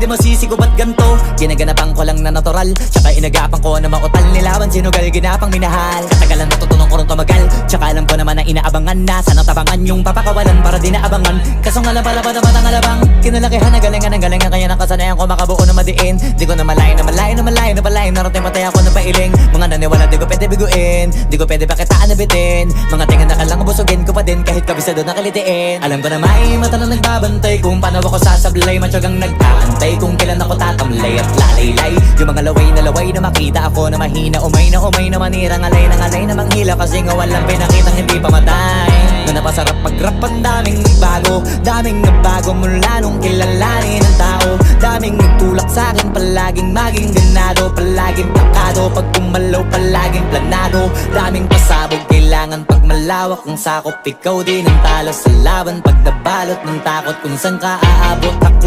di masisi ko ba't ganto. Ginaganapan ko lang na natural, tsaka inagapan ko na mautal. Nilaban sinugal, ginapang minahal. Katagalan natutunan ko rin tumagal, tsaka alam ko naman na inaabangan na. Sana tabangan yung papakawalan para di naabangan. Kaso nga lang pala ba naman ang alabang kinalakihan na galingan ng galingan. Kaya nakasanayan ko makabuo na madiin. Di ko na malayo na malayo na malayo na malayo. Narating matay ako na pailing. Mga naniwala di ko pwede biguin, di ko pwede pakitaan na bitin. Mga tinga na kalang busugin ko pa din kahit kabisado na kalitiin. Alam ko na may mata na nagbabantay kung paano ako sasablay. Matyagang nag-aantay kung kailan ako tatamlay at lalaylay. Yung mga laway na makita ako na mahina. Umay na manira, ngalay na manghila. Kasi nga walang pinakitang hindi pamatay. Na napasarap mag-rap ang daming nagbago mula nung kilalanin ng tao. Daming nagtulak sa'kin, palaging maging ganado. Palaging plakado, pag kumalaw palaging planado. Daming pasabog, kailangan pag malawak ang sakop. Ikaw din ang talo sa laban pag nabalot ng takot kung saan ka aabot. Ako